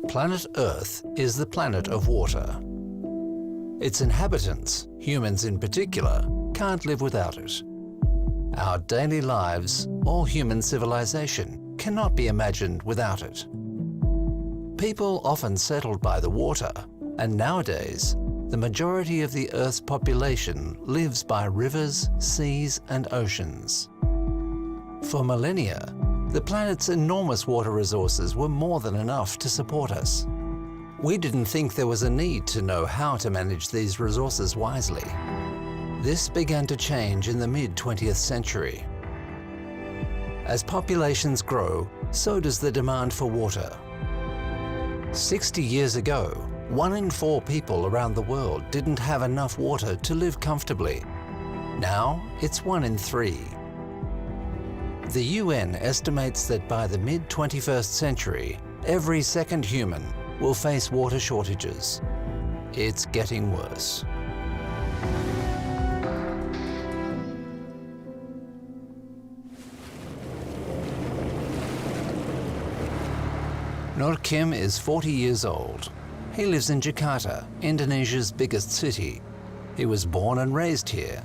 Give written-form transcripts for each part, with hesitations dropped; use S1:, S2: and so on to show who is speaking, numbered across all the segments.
S1: Planet Earth is the planet of water. Its inhabitants, humans in particular, can't live without it. Our daily lives, all human civilization, cannot be imagined without it. People often settled by the water, and nowadays, the majority of the Earth's population lives by rivers, seas, and oceans. For millennia, the planet's enormous water resources were more than enough to support us. We didn't think there was a need to know how to manage these resources wisely. This began to change in the mid-20th century. As populations grow, so does the demand for water. 60 years ago, 1 in 4 people around the world didn't have enough water to live comfortably. Now, it's 1 in 3. The UN estimates that by the mid-21st century, every second human will face water shortages. It's getting worse. Nur Kim is 40 years old. He lives in Jakarta, Indonesia's biggest city. He was born and raised here.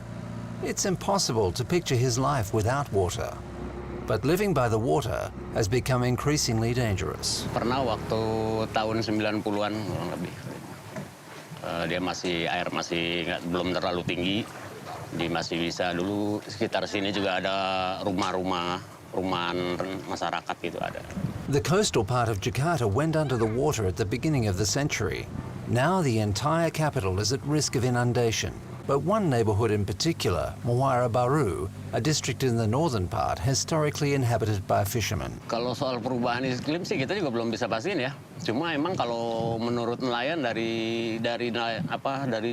S1: It's impossible to picture his life without water. But living by the water has become increasingly dangerous.
S2: Pernah waktu tahun 90-an kurang lebih. Air masih belum terlalu tinggi. Dia masih bisa dulu sekitar sini juga ada rumahan masyarakat gitu ada.
S1: The coastal part of Jakarta went under the water at the beginning of the century. Now the entire capital is at risk of inundation. But one neighborhood in particular, Muara Baru, a district in the northern part, historically inhabited by fishermen.
S2: Kalau soal perubahan iklim sih kita juga belum bisa pastiin ya. Cuma emang kalau menurut nelayan dari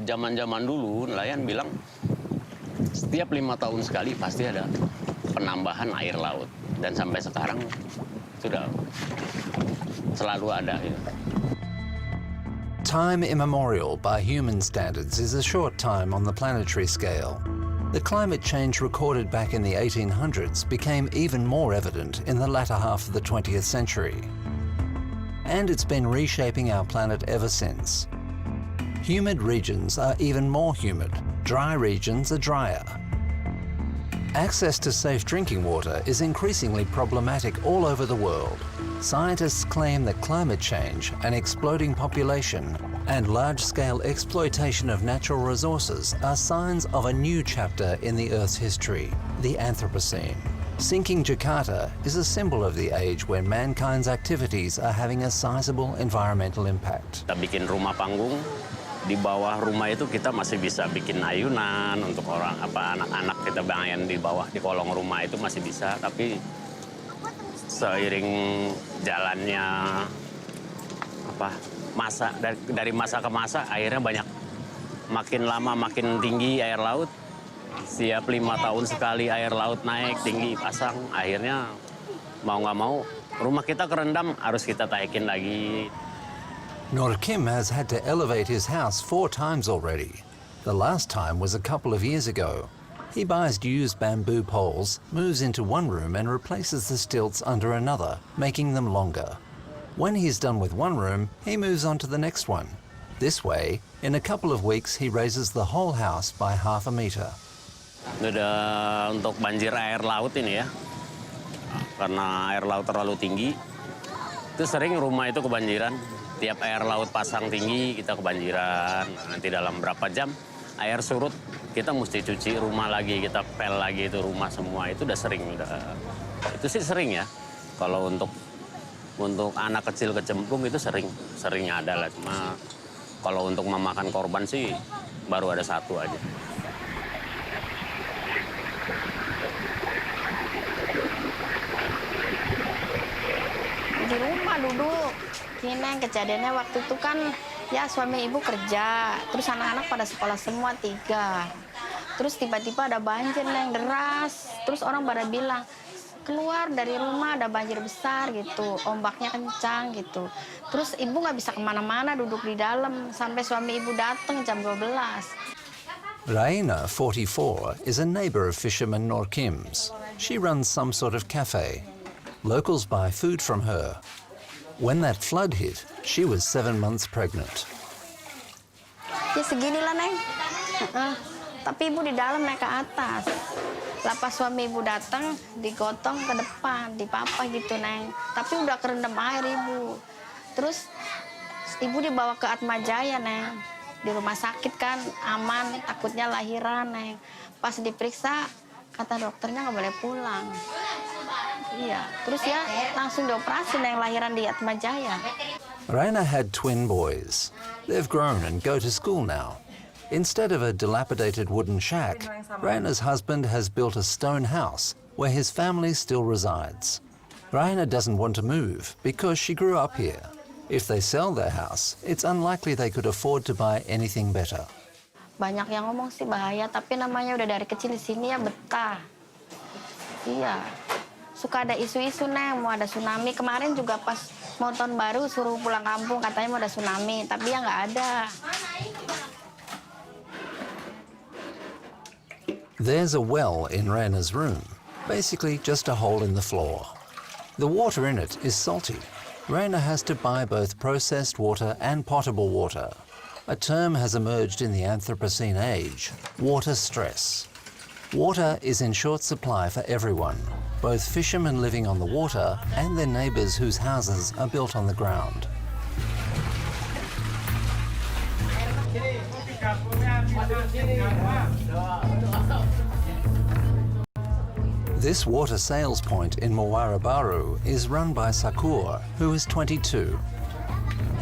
S2: zaman-zaman dulu, nelayan bilang setiap 5 tahun sekali pasti ada penambahan air laut. Dan sampai sekarang sudah selalu ada. Ya.
S1: Time immemorial by human standards is a short time on the planetary scale. The climate change recorded back in the 1800s became even more evident in the latter half of the 20th century. And it's been reshaping our planet ever since. Humid regions are even more humid, dry regions are drier. Access to safe drinking water is increasingly problematic all over the world. Scientists claim that climate change, an exploding population, and large-scale exploitation of natural resources are signs of a new chapter in the Earth's history, the Anthropocene. Sinking Jakarta is a symbol of the age when mankind's activities are having a sizable environmental impact.
S2: Kita bikin rumah panggung, di bawah rumah itu kita masih bisa bikin ayunan untuk anak-anak kita bangun di bawah di kolong rumah itu masih bisa, tapi seiring jalannya dari masa ke masa airnya banyak, makin lama makin tinggi air laut. Setiap 5 tahun sekali air laut naik tinggi pasang, akhirnya mau nggak mau rumah kita kerendam, harus kita taikin lagi.
S1: Nur Kim has had to elevate his house 4 times already. The last time was a couple of years ago. He buys used bamboo poles, moves into one room and replaces the stilts under another, making them longer. When he's done with one room, he moves on to the next one. This way, in a couple of weeks, he raises the whole house by half a meter.
S2: Udah untuk banjir air laut ini ya, karena air laut terlalu tinggi, itu sering rumah itu kebanjiran. Tiap air laut pasang tinggi, kita kebanjiran. Nanti dalam berapa jam air surut, kita mesti cuci rumah lagi, kita pel lagi itu rumah semua. Itu udah sering, itu sih sering ya. Kalau untuk anak kecil kecemplung itu sering ada lah. Cuma kalau untuk memakan korban sih baru ada 1 aja.
S3: Di rumah duduk. Ini kejadiannya waktu itu kan ya suami ibu kerja, terus anak-anak pada sekolah semua 3. Terus tiba-tiba ada banjir yang deras, terus orang pada bilang keluar dari rumah ada banjir besar gitu, ombaknya kencang gitu. Terus ibu nggak bisa kemana-mana, duduk di dalam sampai suami ibu datang jam 12.
S1: Raina, 44, is a neighbor of fisherman Nur Kim's. She runs some sort of cafe. Locals buy food from her. When that flood hit, she was 7 months pregnant.
S3: Ya seginilah, Neng. Tapi ibu di dalam naik ke atas. Lapas suami ibu datang, digotong ke depan, dipapa gitu, Neng. Tapi udah kerendam air ibu. Terus ibu dibawa ke Atma Jaya, Neng. Di rumah sakit kan aman, takutnya lahiran, Neng. Pas diperiksa, kata dokternya nggak boleh pulang. Iya, terus ya langsung dioperasi, Neng, lahiran di Atma Jaya.
S1: Raina had twin boys. They've grown and go to school now. Instead of a dilapidated wooden shack, Raina's husband has built a stone house where his family still resides. Raina doesn't want to move because she grew up here. If they sell their house, it's unlikely they could afford to buy anything better.
S3: Banyak yang ngomong sih bahaya, tapi namanya udah dari kecil di sini ya betah. Iya, suka ada isu-isu, Neng, mau ada tsunami. Kemarin juga pas mau tahun baru suruh pulang kampung, katanya mau ada tsunami, tapi ya nggak ada.
S1: There's a well in Raina's room, basically just a hole in the floor. The water in it is salty. Raina has to buy both processed water and potable water. A term has emerged in the Anthropocene age, water stress. Water is in short supply for everyone, both fishermen living on the water and their neighbours whose houses are built on the ground. This water sales point in Muara Baru is run by Sakur, who is 22.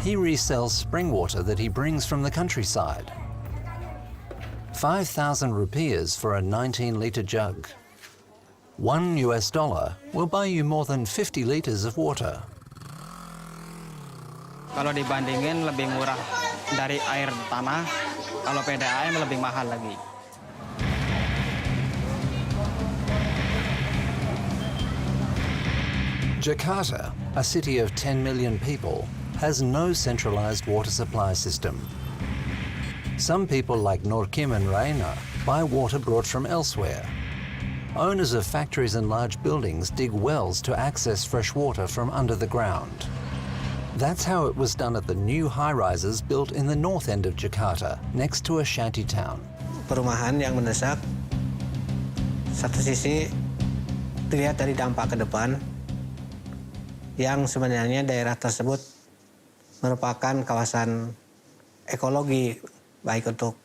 S1: He resells spring water that he brings from the countryside. 5,000 rupees for a 19-litre jug. $1 will buy you more than 50 litres of water.
S4: Kalau dibandingin lebih murah dari air tanah, kalau PDAM lebih mahal lagi.
S1: Jakarta, a city of 10 million people, has no centralized water supply system. Some people like Nur Kim and Raina buy water brought from elsewhere. Owners of factories and large buildings dig wells to access fresh water from under the ground. That's how it was done at the new high-rises built in the north end of Jakarta, next to a shanty town.
S5: Perumahan yang mendesak, satu sisi dilihat dari dampak ke depan, yang sebenarnya daerah tersebut merupakan kawasan ekologi, baik untuk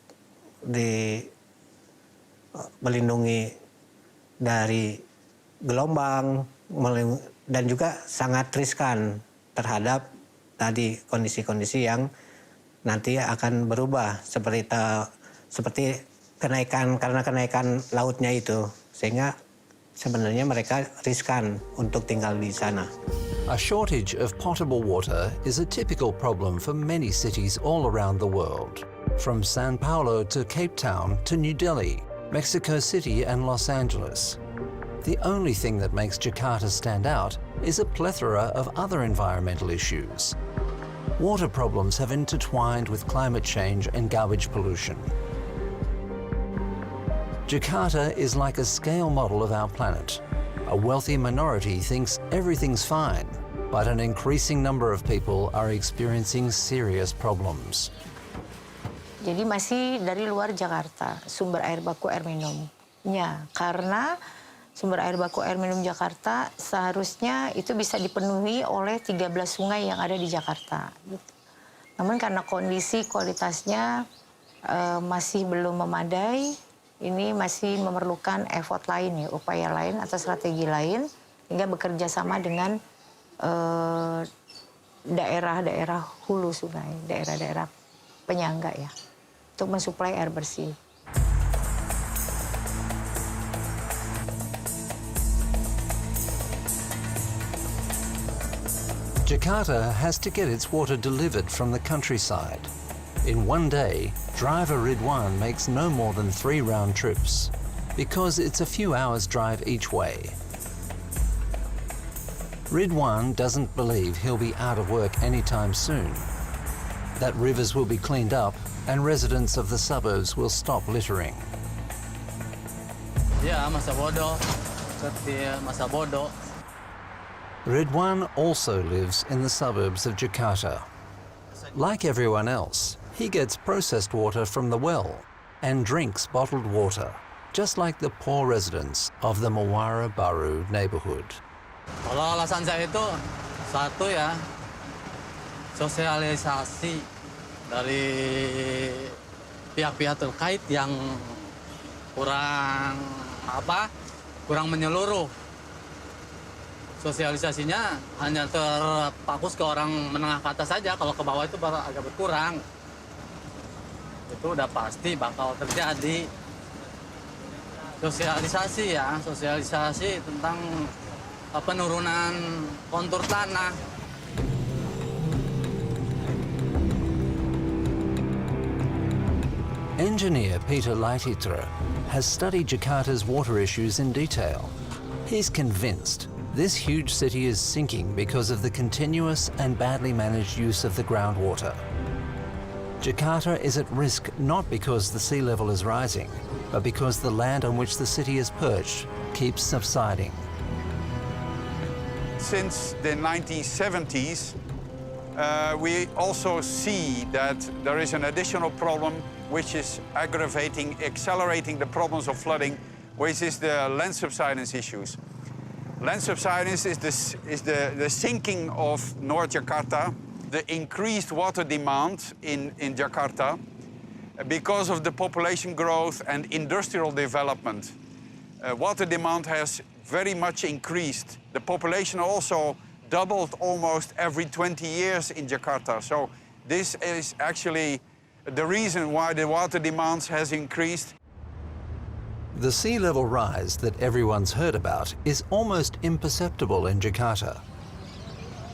S5: melindungi dari gelombang dan juga sangat riskan terhadap tadi kondisi-kondisi yang nanti akan berubah seperti kenaikan karena kenaikan lautnya itu, sehingga sebenarnya mereka riskan untuk tinggal di sana.
S1: A shortage of potable water is a typical problem for many cities all around the world, from Sao Paulo to Cape Town to New Delhi, Mexico City and Los Angeles. The only thing that makes Jakarta stand out is a plethora of other environmental issues. Water problems have intertwined with climate change and garbage pollution. Jakarta is like a scale model of our planet. A wealthy minority thinks everything's fine, but an increasing number of people are experiencing serious problems.
S6: Jadi masih dari luar Jakarta, sumber air baku air minumnya. Karena sumber air baku air minum Jakarta seharusnya itu bisa dipenuhi oleh 13 sungai yang ada di Jakarta. Namun karena kondisi kualitasnya masih belum memadai, ini masih memerlukan effort lain, ya, upaya lain atau strategi lain, hingga bekerja sama dengan daerah-daerah hulu sungai, daerah-daerah penyangga ya, untuk mensuplai air bersih.
S1: Jakarta has to get its water delivered from the countryside. In one day, driver Ridwan makes no more than 3 round trips, because it's a few hours drive each way. Ridwan doesn't believe he'll be out of work anytime soon, that rivers will be cleaned up and residents of the suburbs will stop littering.
S4: Ya, masa bodoh, seperti masa bodoh.
S1: Ridwan also lives in the suburbs of Jakarta. Like everyone else, he gets processed water from the well and drinks bottled water, just like the poor residents of the Muara Baru neighborhood.
S7: Kalau alasan saya itu, satu ya, sosialisasi dari pihak-pihak terkait yang kurang menyeluruh. Sosialisasinya hanya terfokus ke orang menengah ke atas saja, kalau ke bawah itu agak berkurang. Itu udah pasti bakal terjadi. Sosialisasi tentang penurunan kontur tanah.
S1: Engineer Peter Leititra has studied Jakarta's water issues in detail. He's convinced this huge city is sinking because of the continuous and badly managed use of the groundwater. Jakarta is at risk not because the sea level is rising, but because the land on which the city is perched keeps subsiding.
S8: Since the 1970s, we also see that there is an additional problem which is accelerating the problems of flooding, which is the land subsidence issues. Land subsidence is the sinking of North Jakarta, the increased water demand in Jakarta because of the population growth and industrial development. Water demand has very much increased. The population also doubled almost every 20 years in Jakarta. So this is actually the reason why the water demand has increased.
S1: The sea level rise that everyone's heard about is almost imperceptible in Jakarta.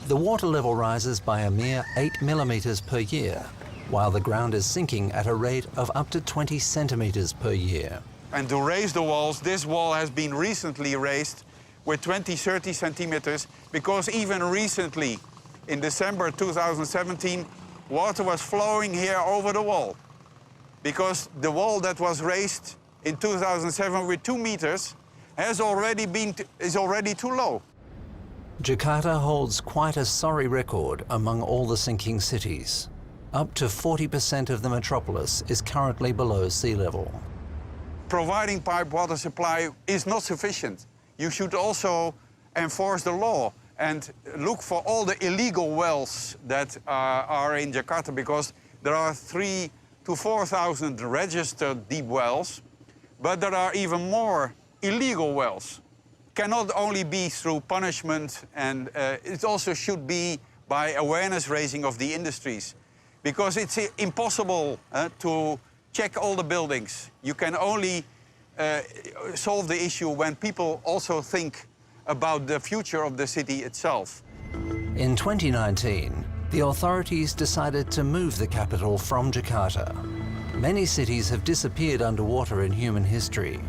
S1: The water level rises by a mere 8 millimeters per year, while the ground is sinking at a rate of up to 20 centimeters per year.
S8: And to raise the walls, this wall has been recently raised with 20-30 centimeters, because even recently, in December 2017, water was flowing here over the wall. Because the wall that was raised in 2007 with 2 meters is already too low.
S1: Jakarta holds quite a sorry record among all the sinking cities. Up to 40% of the metropolis is currently below sea level.
S8: Providing pipe water supply is not sufficient. You should also enforce the law and look for all the illegal wells that are in Jakarta, because there are 3,000 to 4,000 registered deep wells, but there are even more illegal wells. Cannot only be through punishment, and it also should be by awareness raising of the industries, because it's impossible to check all the buildings. You can only solve the issue when people also think about the future of the city itself.
S1: In 2019, the authorities decided to move the capital from Jakarta. Many cities have disappeared underwater in human history,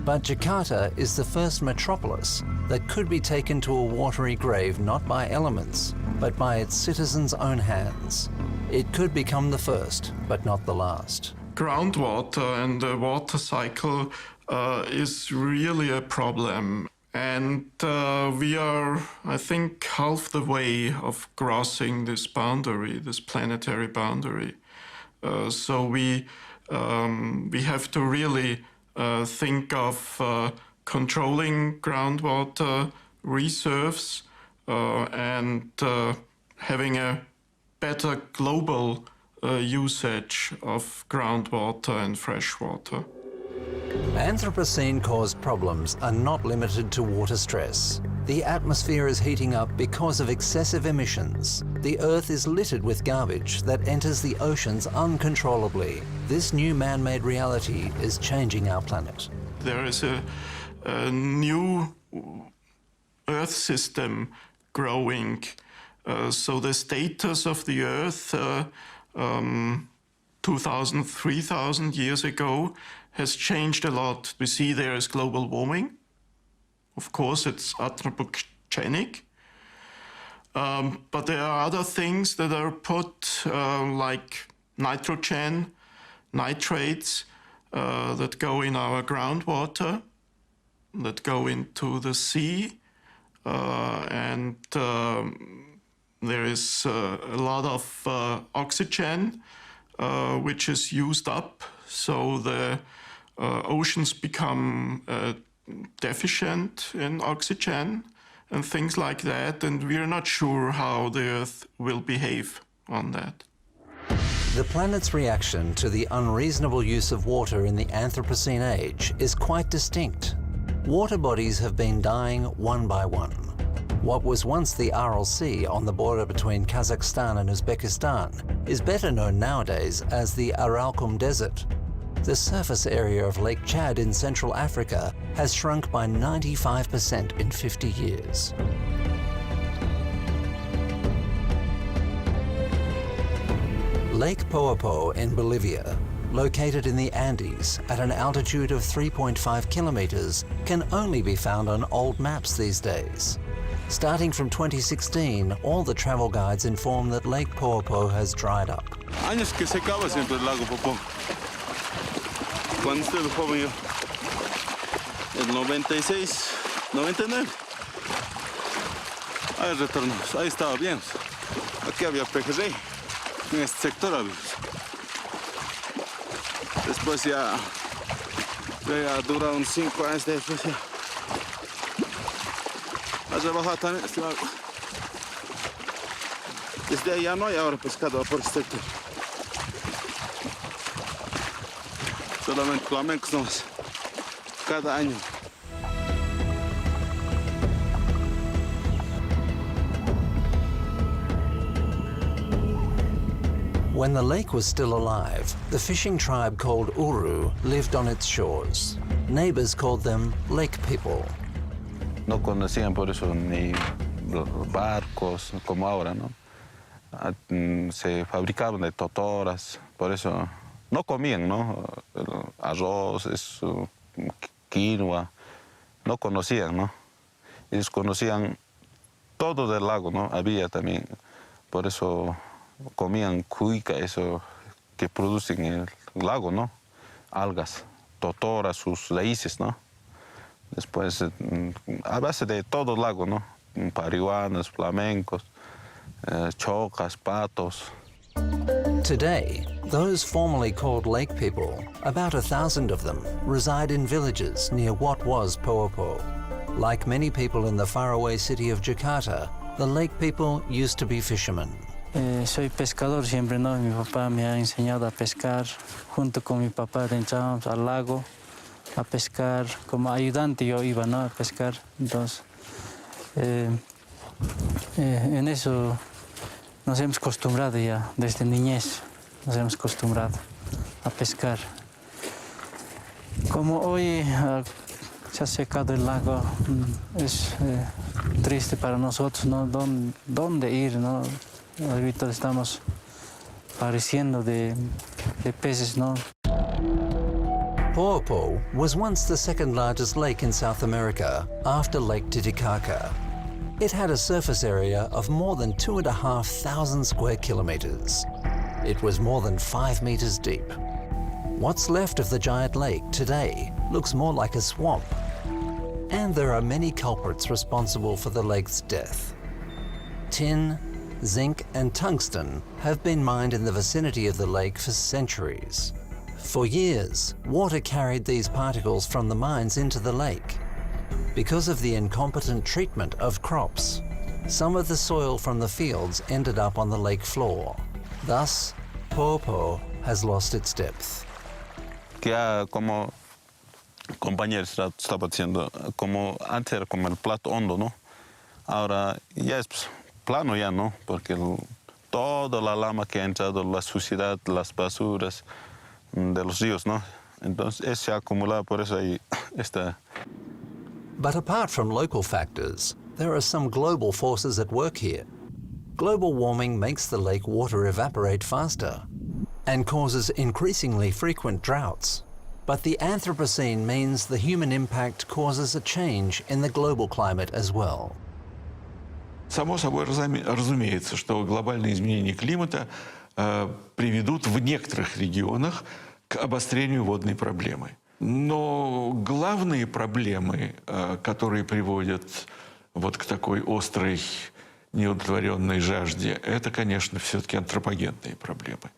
S1: but Jakarta is the first metropolis that could be taken to a watery grave not by elements, but by its citizens' own hands. It could become the first, but not the last.
S9: Groundwater and the water cycle is really a problem. And we are, I think, half the way of crossing this boundary, this planetary boundary. So we have to really think of controlling groundwater reserves and having a better global usage of groundwater and freshwater.
S1: Anthropocene-caused problems are not limited to water stress. The atmosphere is heating up because of excessive emissions. The Earth is littered with garbage that enters the oceans uncontrollably. This new man-made reality is changing our planet.
S9: There is a new Earth system growing. So the status of the Earth 2,000, 3,000 years ago has changed a lot. We see there is global warming. Of course, it's anthropogenic. But there are other things that are put, like nitrogen, nitrates, that go in our groundwater, that go into the sea. and there is a lot of oxygen which is used up, so the oceans become deficient in oxygen and things like that, and we are not sure how the Earth will behave on that.
S1: The planet's reaction to the unreasonable use of water in the Anthropocene age is quite distinct. Water bodies have been dying one by one. What was once the Aral Sea on the border between Kazakhstan and Uzbekistan is better known nowadays as the Aralkum Desert. The surface area of Lake Chad in Central Africa has shrunk by 95% in 50 years. Lake Poopó in Bolivia, located in the Andes at an altitude of 3.5 kilometers, can only be found on old maps these days. Starting from 2016, all the travel guides inform that Lake Poopó has dried up.
S10: Años que secaba siempre el lago Popó. Cuando estuve joven yo, en 96, 99, ahí retornamos, ahí estaba bien. Aquí había pejerrey, en este sector había. Después ya durado unos 5 años después ya. Ha rebajado también este lago. Desde ahí ya no hay ahora pescado por este sector. Solamente flamencos nomás, cada año.
S1: When the lake was still alive, the fishing tribe called Uru lived on its shores. Neighbors called them lake people.
S10: No conocían por eso ni barcos como ahora, ¿no? Se fabricaban de totoras, por eso no comían, ¿no? Arroz, quinoa, no conocían, ¿no? Ellos conocían todo del lago, ¿no? Había también, por eso comían cuica, eso que producen en el lago, ¿no? Algas, totoras, sus raíces, ¿no? Después, a base de todo el lago, ¿no? Parihuanas, flamencos, chocas, patos.
S1: Today, those formerly called lake people, about 1,000 of them, reside in villages near what was Poopó. Like many people in the faraway city of Jakarta, the lake people used to be fishermen.
S11: Soy pescador siempre, ¿no? Mi papá me ha enseñado a pescar. Junto con mi papá entrábamos al lago a pescar. Como ayudante yo iba, ¿no? A pescar. Entonces, en eso nos hemos acostumbrado ya, desde niñez nos hemos acostumbrado a pescar. Como hoy se ha secado el lago, es triste para nosotros, ¿no? ¿Dónde ir, no? Ahorita estamos pareciendo de peces, ¿no?
S1: Poopó was once the second largest lake in South America after Lake Titicaca. It had a surface area of more than 2,500 square kilometers. It was more than 5 meters deep. What's left of the giant lake today looks more like a swamp. And there are many culprits responsible for the lake's death. Tin, zinc and tungsten have been mined in the vicinity of the lake for centuries. For years, water carried these particles from the mines into the lake. Because of the incompetent treatment of crops, some of the soil from the fields ended up on the lake floor. Thus, Poopó has lost its depth.
S10: Que como compañeros estaba diciendo, como antes era como el plato hondo, ¿no? Ahora ya es plano ya, ¿no? Porque toda la lama que ha entrado, la suciedad, las basuras de los ríos, ¿no? Entonces se ha acumulado, por eso ahí está.
S1: But apart from local factors, there are some global forces at work here. Global warming makes the lake water evaporate faster and causes increasingly frequent droughts. But the Anthropocene means the human impact causes a change in the global climate as well.
S12: Само собой разумеется, что глобальные изменения климата приведут в некоторых регионах к обострению водной проблемы. Но главные проблемы, которые приводят вот к такой острой неудовлетворенной жажде, это, конечно, все-таки антропогенные проблемы.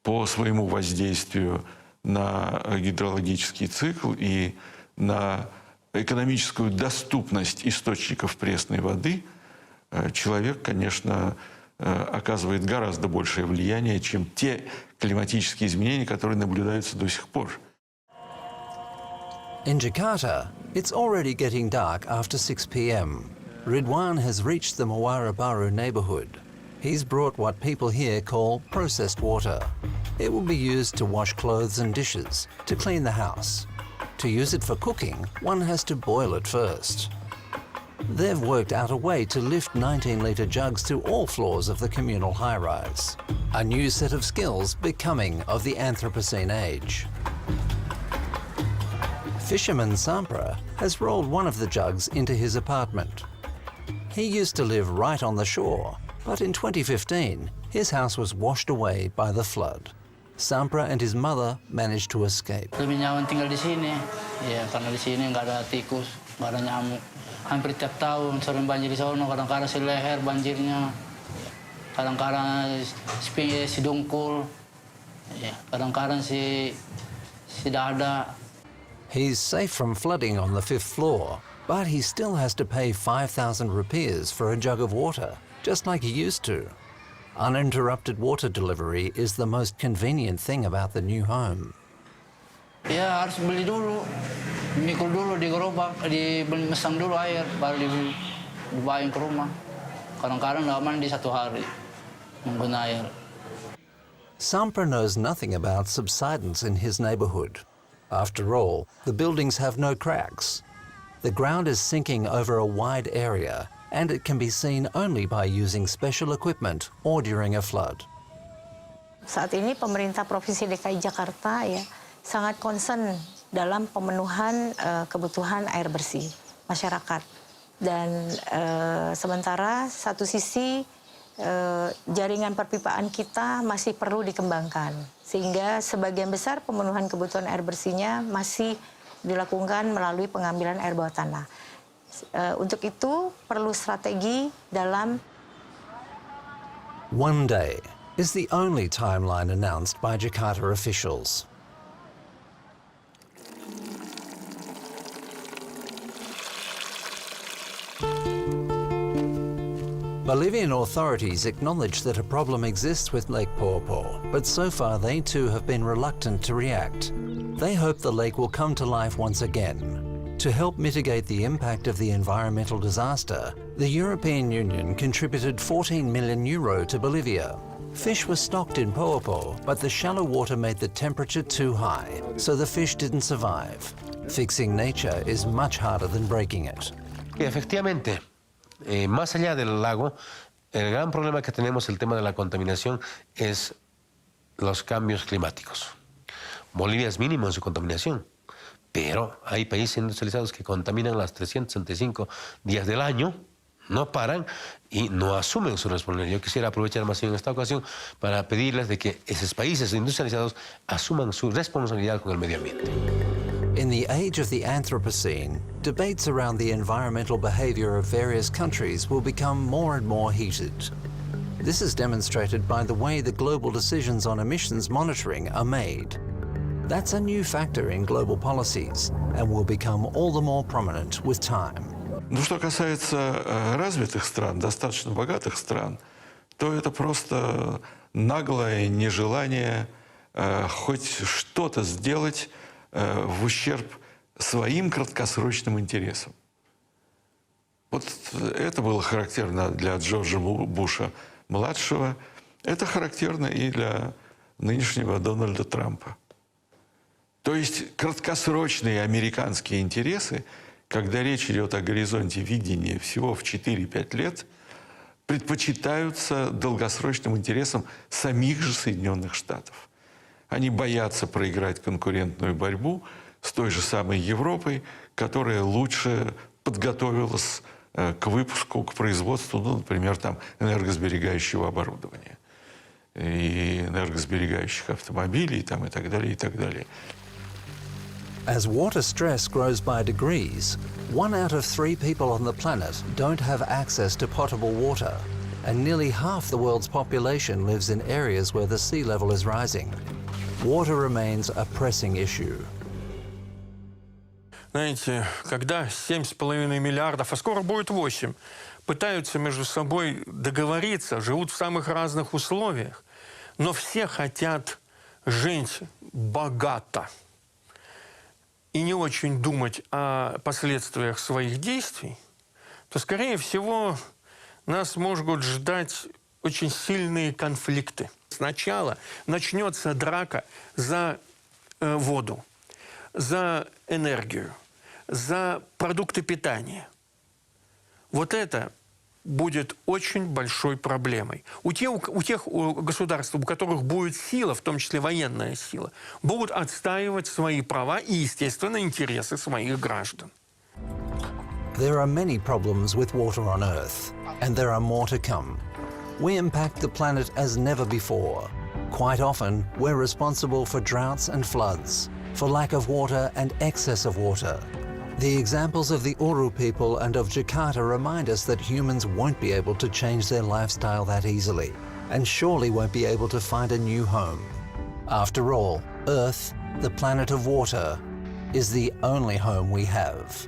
S12: По своему воздействию на гидрологический цикл и на экономическую доступность источников пресной воды человек, конечно, оказывает гораздо большее влияние, чем те климатические изменения, которые наблюдаются до сих пор.
S1: In Jakarta, it's already getting dark after 6 p.m. Ridwan has reached the Muara Baru neighbourhood. He's brought what people here call processed water. It will be used to wash clothes and dishes, to clean the house. To use it for cooking, one has to boil it first. They've worked out a way to lift 19-litre jugs to all floors of the communal high-rise. A new set of skills becoming of the Anthropocene age. Fisherman Sampra has rolled one of the jugs into his apartment. He used to live right on the shore, but in 2015, his house was washed away by the flood. Sampra and his mother managed to escape.
S7: Lebih nyaman tinggal di sini, ya karena di sini nggak ada tikus, nggak ada nyamuk. Hampir tiap tahun sering banjir di sana, kadang-kadang si leher banjirnya, kadang-kadang si dungkul, ya kadang-kadang si dada.
S1: He's safe from flooding on the 5th floor, but he still has to pay 5,000 rupees for a jug of water, just like he used to. Uninterrupted water delivery is the most convenient thing about the new home.
S7: Ya harus beli dulu, mikul dulu di gerobak, mesang dulu air, baru dibawain ke rumah. Kadang-kadang nggak mandi 1 hari, nungguin air.
S1: Sampra knows nothing about subsidence in his neighbourhood. After all, the buildings have no cracks. The ground is sinking over a wide area, and it can be seen only by using special equipment or during a flood.
S6: Saat ini pemerintah Provinsi DKI Jakarta ya sangat concern dalam pemenuhan kebutuhan air bersih masyarakat. Dan sementara satu sisi jaringan perpipaan kita masih perlu dikembangkan. Sehingga sebagian besar pemenuhan kebutuhan air bersihnya masih dilakukan melalui pengambilan air bawah tanah. Untuk itu perlu strategi dalam.
S1: One day is the only timeline announced by Jakarta officials. Bolivian authorities acknowledge that a problem exists with Lake Poopó, but so far they too have been reluctant to react. They hope the lake will come to life once again. To help mitigate the impact of the environmental disaster, the European Union contributed €14 million to Bolivia. Fish were stocked in Poopó, but the shallow water made the temperature too high, so the fish didn't survive. Fixing nature is much harder than breaking it.
S13: Efectivamente. Más allá del lago, el gran problema que tenemos, el tema de la contaminación, es los cambios climáticos. Bolivia es mínimo en su contaminación, pero hay países industrializados que contaminan las 365 días del año, no paran y no asumen su responsabilidad. Yo quisiera aprovechar más bien esta ocasión para pedirles de que esos países industrializados asuman su responsabilidad con el medio ambiente.
S1: In the age of the Anthropocene, debates around the environmental behaviour of various countries will become more and more heated. This is demonstrated by the way the global decisions on emissions monitoring are made. That's a new factor in global policies and will become all the more prominent with time.
S12: Ну, что касается развитых стран, достаточно богатых стран, то это просто наглое нежелание хоть что-то сделать в ущерб своим краткосрочным интересам. Вот это было характерно для Джорджа Буша-младшего. Это характерно и для нынешнего Дональда Трампа. То есть краткосрочные американские интересы, когда речь идет о горизонте видения всего в 4-5 лет, предпочитаются долгосрочным интересам самих же Соединенных Штатов. Они боятся проиграть конкурентную борьбу с той же самой Европой, которая лучше подготовилась к выпуску, к производству, ну, например, там, энергосберегающего оборудования и энергосберегающих автомобилей там, и так далее, и так далее.
S1: As water stress grows by degrees, 1 out of 3 people on the planet don't have access to potable water, and nearly half the world's population lives in areas where the sea level is rising. Water remains a pressing issue.
S14: Знаете, когда 7,5 миллиардов, а скоро будет 8, пытаются между собой договориться, живут в самых разных условиях, но все хотят жить богато и не очень думать о последствиях своих действий, то, скорее всего, нас могут ждать очень сильные конфликты. Сначала начнется драка за воду, за энергию, за продукты питания. Вот это будет очень большой проблемой. У тех государств, у которых будет сила, в том числе военная сила, будут отстаивать свои права и, естественно, интересы своих граждан.
S1: There are many problems with water on Earth, and there are more to come. We impact the planet as never before. Quite often, we're responsible for droughts and floods, for lack of water and excess of water. The examples of the Uru people and of Jakarta remind us that humans won't be able to change their lifestyle that easily, and surely won't be able to find a new home. After all, Earth, the planet of water, is the only home we have.